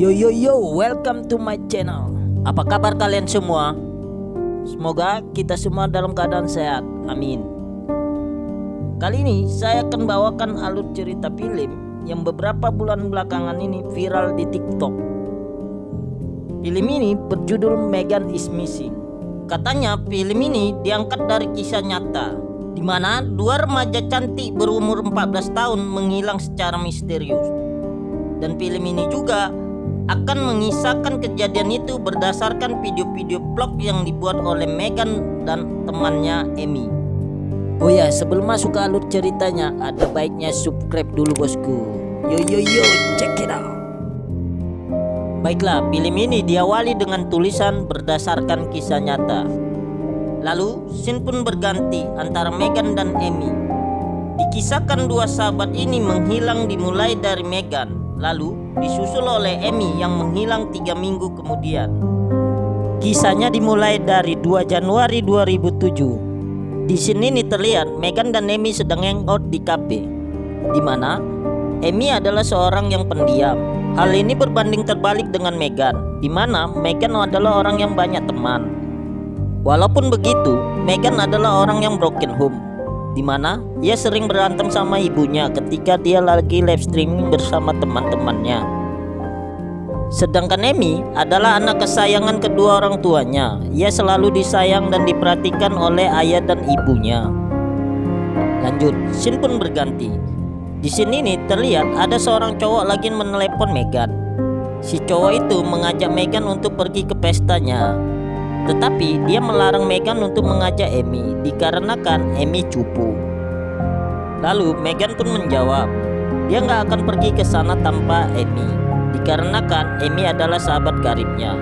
Yo, welcome to my channel. Apa kabar kalian semua? Semoga kita semua dalam keadaan sehat, amin. Kali ini saya akan bawakan alur cerita film yang beberapa bulan belakangan ini viral di TikTok. Film ini berjudul Megan is Missing. Katanya film ini diangkat dari kisah nyata, di mana dua remaja cantik berumur 14 tahun menghilang secara misterius. Dan film ini juga akan mengisahkan kejadian itu berdasarkan video-video vlog yang dibuat oleh Megan dan temannya Amy. Oh ya, sebelum masuk ke alur ceritanya, ada baiknya subscribe dulu bosku. Yo, check it out. Baiklah, film ini diawali dengan tulisan berdasarkan kisah nyata. Lalu, scene pun berganti antara Megan dan Amy. Dikisahkan dua sahabat ini menghilang dimulai dari Megan, lalu disusul oleh Amy yang menghilang 3 minggu kemudian. Kisahnya dimulai dari 2 Januari 2007. Di sini nih terlihat Megan dan Amy sedang hangout di kafe, di mana Amy adalah seorang yang pendiam. Hal ini berbanding terbalik dengan Megan, di mana Megan adalah orang yang banyak teman. Walaupun begitu, Megan adalah orang yang broken home, di mana ia sering berantem sama ibunya ketika dia lagi live streaming bersama teman-temannya. Sedangkan Amy adalah anak kesayangan kedua orang tuanya. Ia selalu disayang dan diperhatikan oleh ayah dan ibunya. Lanjut, scene pun berganti. Di sini nih terlihat ada seorang cowok lagi menelepon Megan. Si cowok itu mengajak Megan untuk pergi ke pestanya, tetapi dia melarang Megan untuk mengajak Amy dikarenakan Amy cupu. Lalu Megan pun menjawab, dia nggak akan pergi ke sana tanpa Amy, dikarenakan Amy adalah sahabat karibnya.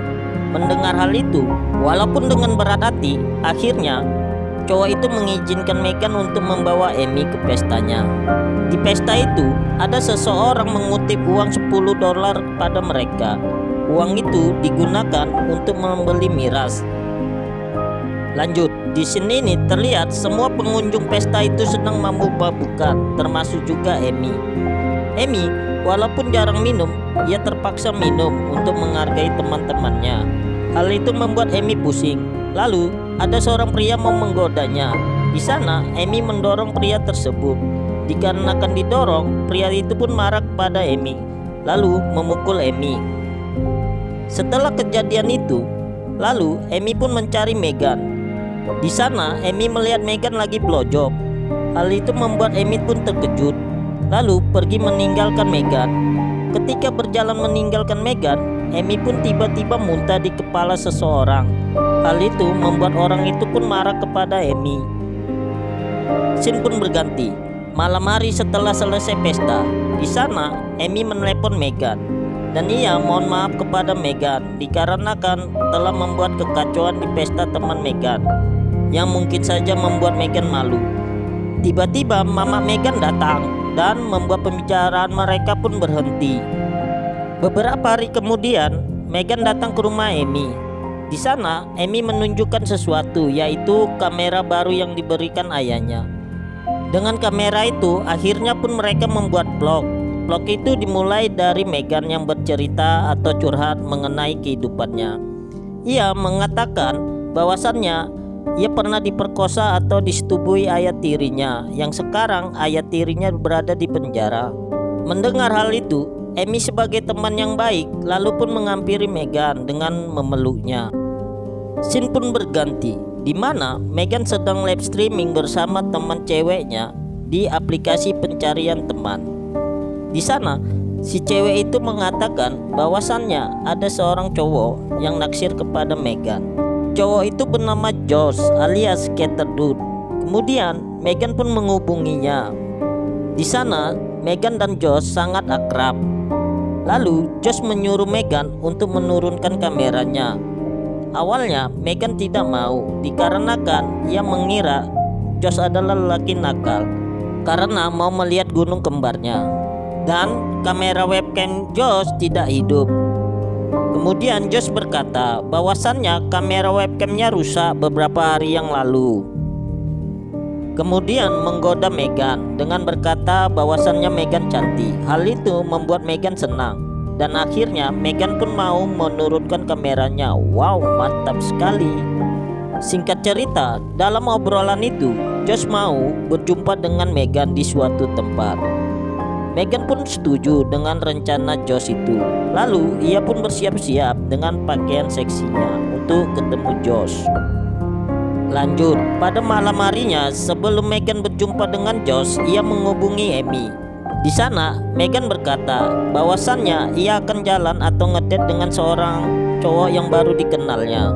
Mendengar hal itu, walaupun dengan berat hati, akhirnya cowok itu mengizinkan Megan untuk membawa Amy ke pestanya. Di pesta itu, ada seseorang mengutip uang $10 pada mereka. Uang itu digunakan untuk membeli miras. Lanjut, di sini nih terlihat semua pengunjung pesta itu sedang mabuk-mabukan, termasuk juga Amy. Amy, walaupun jarang minum, ia terpaksa minum untuk menghargai teman-temannya. Hal itu membuat Amy pusing. Lalu, ada seorang pria mau menggodanya. Di sana, Amy mendorong pria tersebut. Dikarenakan didorong, pria itu pun marah kepada Amy, lalu memukul Amy. Setelah kejadian itu, lalu Amy pun mencari Megan. Di sana Amy melihat Megan lagi blowjob. Hal itu membuat Amy pun terkejut, lalu pergi meninggalkan Megan. Ketika berjalan meninggalkan Megan, Amy pun tiba-tiba muntah di kepala seseorang. Hal itu membuat orang itu pun marah kepada Amy. Scene pun berganti. Malam hari setelah selesai pesta, di sana Amy menelepon Megan. Dan ia mohon maaf kepada Megan dikarenakan telah membuat kekacauan di pesta teman Megan, yang mungkin saja membuat Megan malu. Tiba-tiba mama Megan datang dan membuat pembicaraan mereka pun berhenti. Beberapa hari kemudian, Megan datang ke rumah Amy. Di sana Amy menunjukkan sesuatu, yaitu kamera baru yang diberikan ayahnya. Dengan kamera itu akhirnya pun mereka membuat vlog. Vlog itu dimulai dari Megan yang bercerita atau curhat mengenai kehidupannya. Ia mengatakan bahwasannya ia pernah diperkosa atau disetubuhi ayah tirinya, yang sekarang ayah tirinya berada di penjara. Mendengar hal itu, Amy sebagai teman yang baik lalu pun menghampiri Megan dengan memeluknya. Scene pun berganti, di mana Megan sedang live streaming bersama teman ceweknya di aplikasi pencarian teman. Di sana, si cewek itu mengatakan bahwasannya ada seorang cowok yang naksir kepada Megan. Cowok itu bernama Josh alias Skater Dude. Kemudian Megan pun menghubunginya. Di sana, Megan dan Josh sangat akrab. Lalu Josh menyuruh Megan untuk menurunkan kameranya. Awalnya Megan tidak mau dikarenakan ia mengira Josh adalah lelaki nakal karena mau melihat gunung kembarnya, dan kamera webcam Josh tidak hidup. Kemudian Josh berkata bahwasannya kamera webcamnya rusak beberapa hari yang lalu. Kemudian menggoda Megan dengan berkata bahwasannya Megan cantik. Hal itu membuat Megan senang Dan akhirnya Meghan pun mau menurunkan kameranya. Wow, mantap sekali. Singkat cerita, dalam obrolan itu Josh mau berjumpa dengan Meghan di suatu tempat. Meghan pun setuju dengan rencana Josh itu. Lalu ia pun bersiap-siap dengan pakaian seksinya untuk ketemu Josh. Lanjut, pada malam harinya sebelum Meghan berjumpa dengan Josh, ia menghubungi Amy. Di sana, Meghan berkata bahwasannya ia akan jalan atau ngedate dengan seorang cowok yang baru dikenalnya.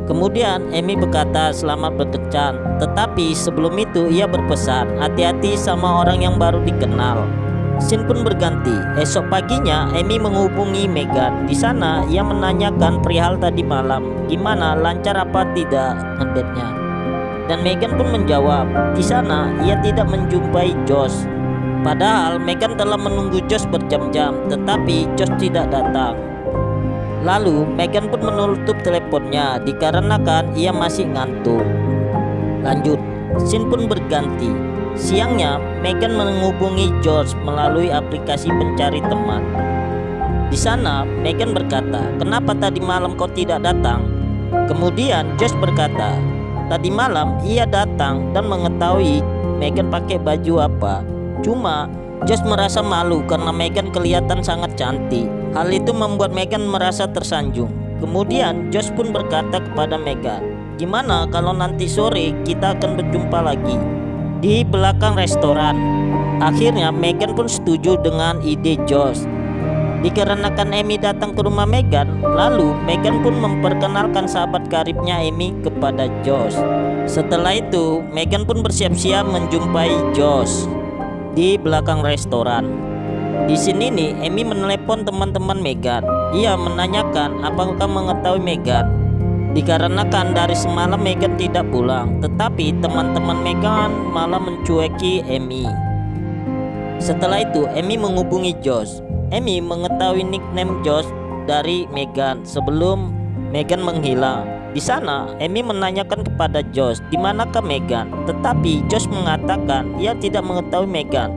Kemudian Amy berkata selamat berkencan, tetapi sebelum itu ia berpesan hati-hati sama orang yang baru dikenal. Scene pun berganti. Esok paginya Amy menghubungi Meghan. Di sana ia menanyakan perihal tadi malam, gimana, lancar apa tidak ngedate-nya. Dan Meghan pun menjawab, di sana ia tidak menjumpai Josh. Padahal Meghan telah menunggu Josh berjam-jam, tetapi Josh tidak datang. Lalu Meghan pun menutup teleponnya dikarenakan ia masih ngantuk. Lanjut, scene pun berganti. Siangnya Meghan menghubungi Josh melalui aplikasi pencari teman. Di sana Meghan berkata, kenapa tadi malam kau tidak datang? Kemudian Josh berkata, tadi malam ia datang dan mengetahui Meghan pakai baju apa. Cuma Josh merasa malu karena Meghan kelihatan sangat cantik. Hal itu membuat Meghan merasa tersanjung. Kemudian Josh pun berkata kepada Meghan, gimana kalau nanti sore kita akan berjumpa lagi di belakang restoran. Akhirnya Meghan pun setuju dengan ide Josh. Dikarenakan Amy datang ke rumah Meghan, lalu Meghan pun memperkenalkan sahabat karibnya Amy kepada Josh. Setelah itu Meghan pun bersiap-siap menjumpai Josh di belakang restoran. Di sini nih Amy menelepon teman-teman Meghan. Ia menanyakan apakah mengetahui Meghan. Dikarenakan dari semalam Meghan tidak pulang, tetapi teman-teman Meghan malah mencueki Amy. Setelah itu Amy menghubungi Josh. Amy mengetahui nickname Josh dari Meghan sebelum Meghan menghilang. Di sana Amy menanyakan kepada Josh di manakah Meghan, tetapi Josh mengatakan ia tidak mengetahui Meghan.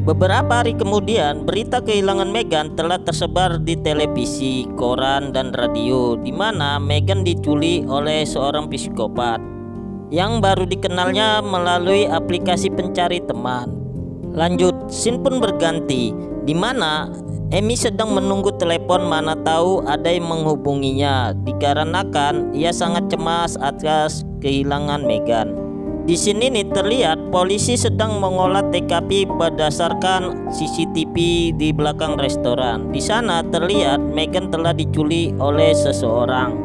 Beberapa hari kemudian berita kehilangan Meghan telah tersebar di televisi, koran, dan radio, di mana Meghan diculik oleh seorang psikopat yang baru dikenalnya melalui aplikasi pencari teman. Lanjut, scene pun berganti, di mana Amy sedang menunggu telepon, mana tahu ada yang menghubunginya dikarenakan ia sangat cemas atas kehilangan Meghan. Di sini nih terlihat polisi sedang mengolah TKP berdasarkan CCTV di belakang restoran. Di sana terlihat Meghan telah diculik oleh seseorang.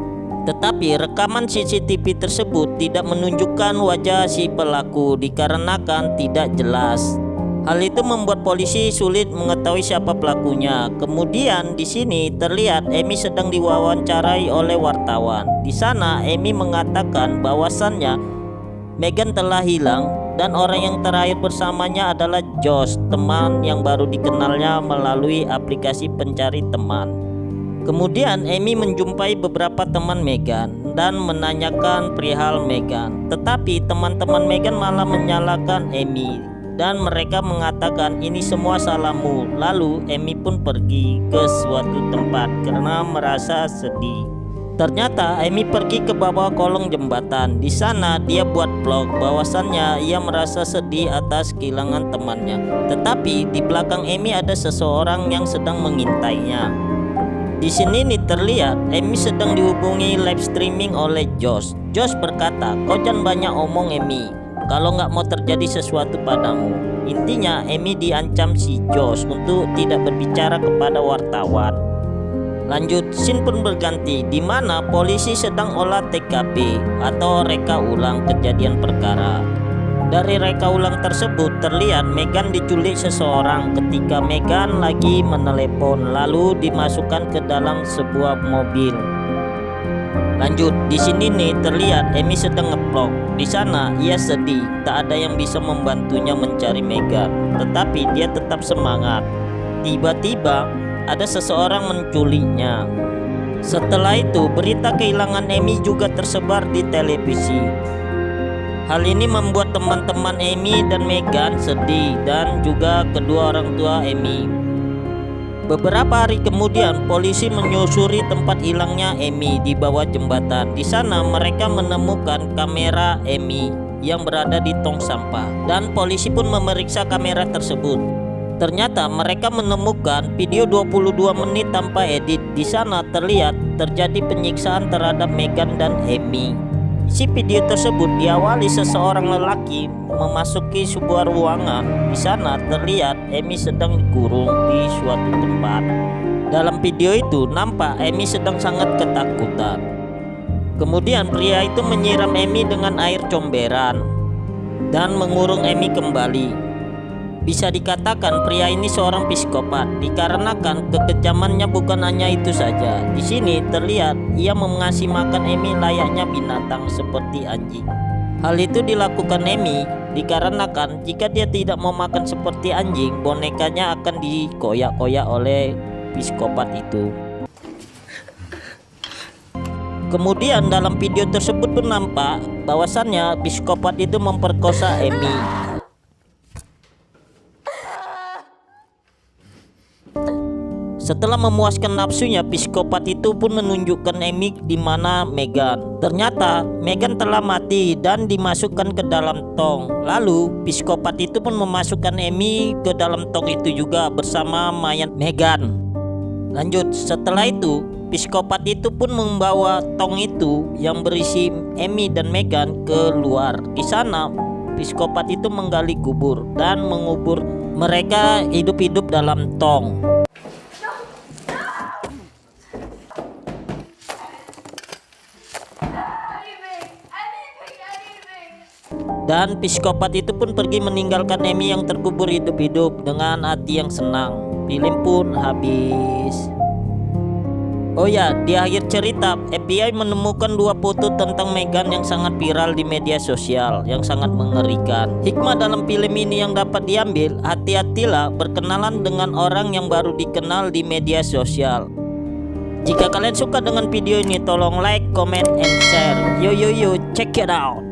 Tetapi rekaman CCTV tersebut tidak menunjukkan wajah si pelaku dikarenakan tidak jelas. Hal itu membuat polisi sulit mengetahui siapa pelakunya. Kemudian di sini terlihat Amy sedang diwawancarai oleh wartawan. Di sana Amy mengatakan bahwasannya Meghan telah hilang dan orang yang terakhir bersamanya adalah Josh, teman yang baru dikenalnya melalui aplikasi pencari teman. Kemudian Amy menjumpai beberapa teman Meghan dan menanyakan perihal Meghan. Tetapi teman-teman Meghan malah menyalahkan Amy dan mereka mengatakan ini semua salahmu. Lalu Amy pun pergi ke suatu tempat karena merasa sedih. Ternyata Amy pergi ke bawah kolong jembatan. Di sana dia buat vlog bahwasannya ia merasa sedih atas kehilangan temannya. Tetapi di belakang Amy ada seseorang yang sedang mengintainya. Di sini nih terlihat Amy sedang dihubungi live streaming oleh Josh. Josh berkata, kau jangan banyak omong Amy, kalau nggak mau terjadi sesuatu padamu. Intinya Amy diancam si Josh untuk tidak berbicara kepada wartawan. Lanjut, scene pun berganti di mana polisi sedang olah TKP atau reka ulang kejadian perkara. Dari reka ulang tersebut terlihat Meghan diculik seseorang ketika Meghan lagi menelepon lalu dimasukkan ke dalam sebuah mobil. Lanjut, di sini nih terlihat Amy sedang ngevlog. Di sana ia sedih, tak ada yang bisa membantunya mencari Meghan, tetapi dia tetap semangat. Tiba-tiba ada seseorang menculiknya. Setelah itu berita kehilangan Amy juga tersebar di televisi. Hal ini membuat teman-teman Amy dan Meghan sedih dan juga kedua orang tua Amy. Beberapa hari kemudian, polisi menyusuri tempat hilangnya Amy di bawah jembatan. Di sana mereka menemukan kamera Amy yang berada di tong sampah, dan polisi pun memeriksa kamera tersebut. Ternyata mereka menemukan video 22 menit tanpa edit. Di sana terlihat terjadi penyiksaan terhadap Megan dan Amy. Isi video tersebut diawali seseorang lelaki memasuki sebuah ruangan. Di sana terlihat Amy sedang dikurung di suatu tempat. Dalam video itu nampak Amy sedang sangat ketakutan. Kemudian pria itu menyiram Amy dengan air comberan dan mengurung Amy kembali. Bisa dikatakan pria ini seorang psikopat, dikarenakan kekejamannya bukan hanya itu saja. Di sini terlihat ia mengasih makan Amy layaknya binatang seperti anjing. Hal itu dilakukan Amy dikarenakan jika dia tidak mau makan seperti anjing, bonekanya akan dikoyak-koyak oleh psikopat itu. Kemudian dalam video tersebut pun nampak bahwasannya psikopat itu memperkosa Amy. Setelah memuaskan nafsunya, psikopat itu pun menunjukkan Amy di mana Megan. Ternyata Megan telah mati dan dimasukkan ke dalam tong. Lalu psikopat itu pun memasukkan Amy ke dalam tong itu juga bersama mayat Megan. Lanjut, setelah itu psikopat itu pun membawa tong itu yang berisi Amy dan Megan keluar. Di sana psikopat itu menggali kubur dan mengubur mereka hidup-hidup dalam tong. Dan psikopat itu pun pergi meninggalkan Amy yang terkubur hidup-hidup dengan hati yang senang. Film pun habis. Oh ya, di akhir cerita FBI menemukan 2 foto tentang Megan yang sangat viral di media sosial, yang sangat mengerikan. Hikmah dalam film ini yang dapat diambil, hati-hatilah berkenalan dengan orang yang baru dikenal di media sosial. Jika kalian suka dengan video ini, tolong like, comment, and share. Yo, check it out.